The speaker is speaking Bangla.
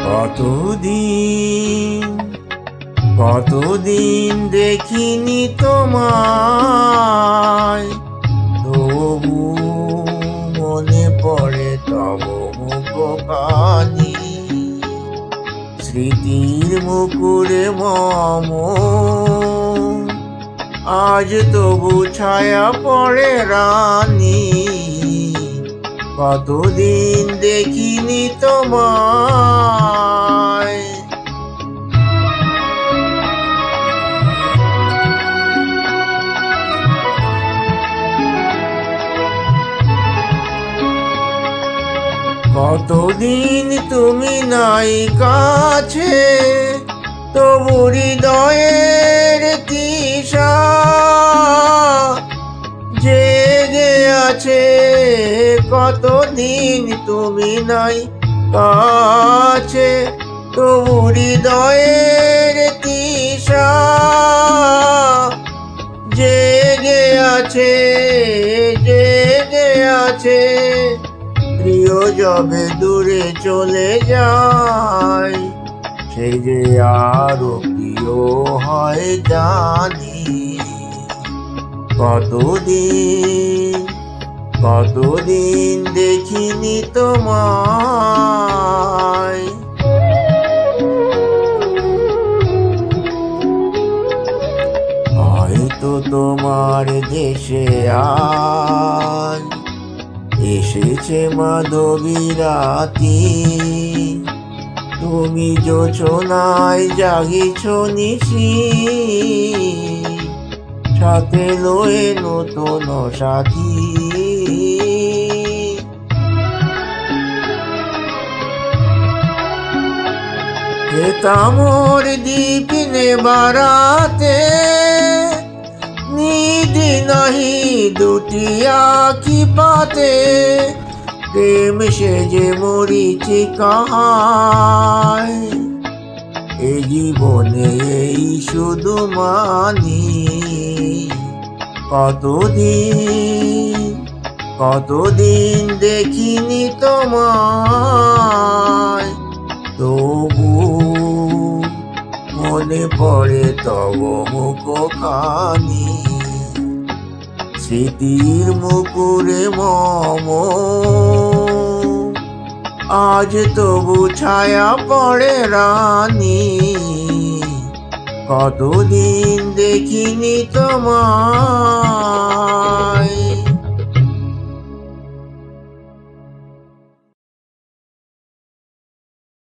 কতদিন কতদিন দেখিনি তোমায়, তবু মনে পড়ে তব মুখখানি। স্মৃতির মুকুরে মম আজ তবু ছায়া পড়ে রানী। কতদিন দেখিনি তোমায়। কতদিন তুমি নাই কাছে, তবু হৃদয়ের তৃষা জেগে আছে। কতদিন তুমি নাই কাছে, তবু হৃদয়ের তৃষা জেগে আছে, জেগে আছে। প্রিয় যবে দূরে চলে যায়, সে যে আরো প্রিয় হয় জানি। কতদিন কতদিন দেখিনি তোমায়। হয়তো তোমার দেশে আজ এসেছে মাধবী রাতি। তুমি যোছনায় জাগিছ নিশি, সাথে লয়ে নতুন সাথী। তামর দীপিনে বারাতে, নিধি নাহি দুটি আখি পাতে। প্রেম সেজে মরিচি কাহায়, এ জীবনে এই শুধু মানি। কতদিন কতদিন দেখিনি তোমায়, তবু মনে পড়ে তব মুখখানি। স্মৃতির মুকুরে মম আজ তবু ছায়া পড়ে রানী। কতদিন দেখিনি তোমায়।